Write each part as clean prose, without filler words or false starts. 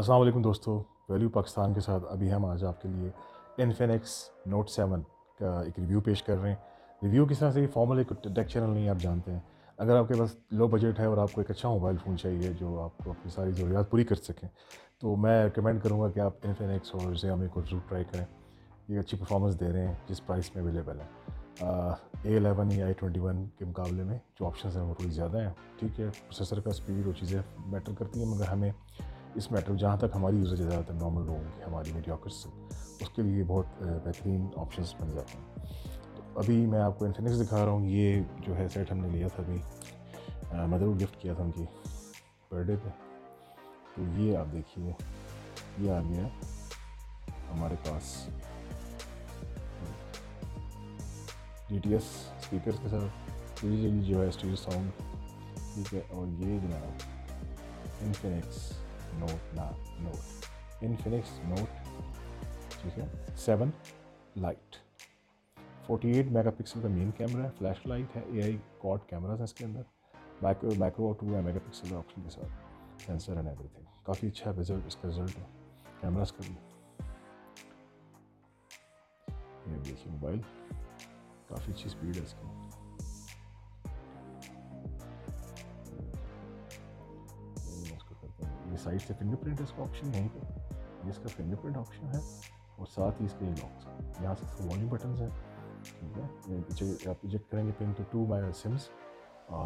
अस्सलाम वालेकुम दोस्तों, वैल्यू पाकिस्तान के साथ अभी हम आज आपके लिए इन्फिनिक्स नोट 7 का एक रिव्यू पेश कर रहे हैं। रिव्यू किस तरह से फॉर्मल एक टेक चैनल नहीं, आप जानते हैं। अगर आपके पास लो बजट है और आपको एक अच्छा मोबाइल फ़ोन चाहिए जो आपको अपनी सारी ज़रूरियात पूरी कर सकें, तो मैं रिकमेंड करूँगा कि आप इन्फिनिक्स और ज़ियोमी को ज़रूर ट्राई करें। ये अच्छी परफॉर्मेंस दे रहे हैं जिस प्राइस में अवेलेबल है। A11 या A21 के मुकाबले में जो ऑप्शंस हैं वो थोड़ी ज़्यादा हैं। ठीक है, प्रोसेसर का स्पीड और चीज़ें मैटर करती हैं, मगर हमें इस मैटर जहाँ तक हमारी यूज़ेज ज़्यादातर नॉर्मल लोगों की, हमारी मीडियोकर्स से, उसके लिए बहुत बेहतरीन ऑप्शंस बन जाते हैं। तो अभी मैं आपको इन्फिनिक्स दिखा रहा हूँ। ये जो है सेट हमने लिया था अभी, मदर को गिफ्ट किया था उनकी बर्थडे पे। तो ये आप देखिए, ये आ गया हमारे पास DTS स्पीकर के साथ, यूजली जो है स्टीरियो साउंड। ठीक है, और ये जनाब इन्फिनिक्स नोट, ठीक है, 7 लाइट। 48 मेगापिक्सल का मेन कैमरा है, फ्लैश लाइट है, AI क्वाड कैमरास हैं इसके अंदर, मैक्रो और 2 मेगापिक्सल ऑप्शन के साथ, सेंसर एंड एवरीथिंग। काफ़ी अच्छा रिजल्ट इसका रिजल्ट है कैमरास का भी। ये देखिए मोबाइल, काफ़ी अच्छी स्पीड है इसकी। ये साइड से फिंगरप्रिंट इसका ऑप्शन यहीं पे, ये इसका फिंगरप्रिंट ऑप्शन है, और साथ ही इसके लॉक्स, यहाँ से वॉल्यूम बटन्स हैं। ठीक है, ये पीछे आप इजेक्ट करेंगे पिन तो 2 माई सिम्स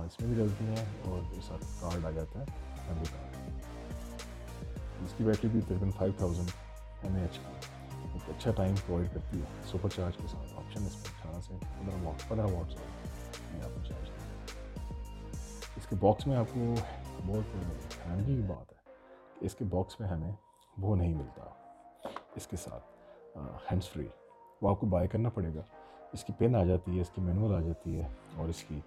इसमें भी डलती हैं, और साथ कार्ड आ जाता है, मेमोरी कार्ड। इसकी बैटरी भी तकरीबन 5000 mAh की, एक अच्छा टाइम प्रोवाइड करती है सुपर चार्ज के साथ। ऑप्शन इसमें 18 से 15 वाट्स आपको चार्ज करें। इसके बॉक्स में आपको बहुत हैरानगी की बात है कि इसके बॉक्स में हमें वो नहीं मिलता इसके साथ हैंड्स फ्री, वो आपको बाय करना पड़ेगा। इसकी पेन आ जाती है, इसकी मैनुअल आ जाती है, और इसकी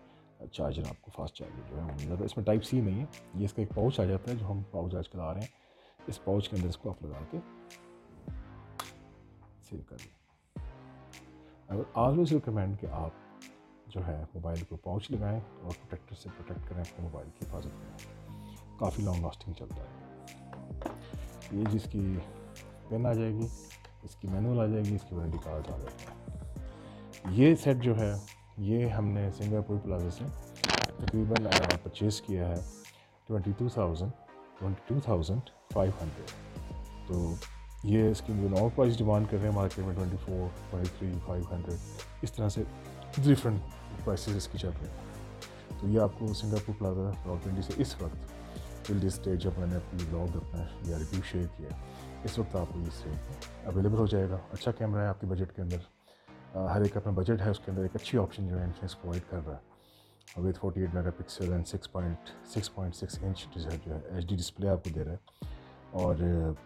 चार्जर आपको फास्ट चार्जर जो है वो मिल जाता है। इसमें टाइप C नहीं है, ये इसका एक पाउच आ जाता है जो हम पाउच आजकल आ रहे हैं। इस पाउच के अंदर इसको आप लगा के सेव कर लें। आई वुड ऑलवेज रिकमेंड कि आप जो है मोबाइल को पाउच लगाएं और प्रोटेक्टर से प्रोटेक्ट करें अपने मोबाइल की हिफाजत करें, काफ़ी लॉन्ग लास्टिंग चलता है। ये जिसकी पेन आ जाएगी, इसकी मैनुअल आ जाएगी, इसकी वारंटी कार्ड आ जाएगा। ये सेट जो है ये हमने सिंगापुर प्लाजा से तकरीबन परचेज़ किया है 22,500। तो ये इसकी जो नॉर्मल प्राइस डिमांड कर रहे हैं मार्केट में 24, 23, 500, इस तरह से डिफरेंट प्राइसेस इसकी चल रही हैं। तो ये आपको सिंगापुर प्लाजा रावलपिंडी से इस वक्त टिल दिस स्टेज जब मैंने अपनी ब्लॉग अपना या रिव्यू शेयर किया, इस वक्त आपको ये सेट अवेलेबल हो जाएगा। अच्छा कैमरा है आपके बजट के अंदर, हर एक अपना बजट है, उसके अंदर एक अच्छी ऑप्शन जो है इन्फिनिक्स प्रोवाइड कर रहा है विद 48 मेगापिक्सल एंड 6.6 इंच जो है HD डिस्प्ले आपको दे रहा है। और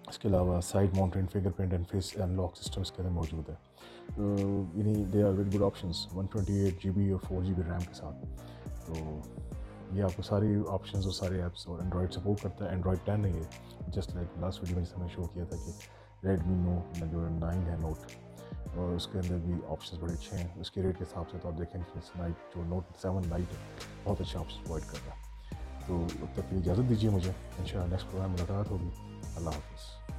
इसके अलावा side mounted fingerprint and face unlock system इसके अंदर मौजूद है। तो यानी they are very good options 128 GB और 4 GB रैम के साथ। तो ये आपको सारी ऑप्शंस और सारे ऐप्स और एंड्रॉयड सपोर्ट करता है। एंड्रॉयड 10 है ये, जस्ट लाइक लास्ट वीडियो में हमने शो किया था कि रेडमी जो 9 है नोट, और उसके अंदर भी ऑप्शंस बड़े अच्छे हैं। उसके रेट के हिसाब से तो आप देखें नाइट जो नोट 7 लाइट है बहुत अच्छे ऑप्शन प्रोवाइड कर रहा है। तो अब तक इजाज़त दीजिए मुझे, इंशाल्लाह नेक्स्ट प्रोग्राम मुलाकात होगी। अल्लाह हाफ़िज़।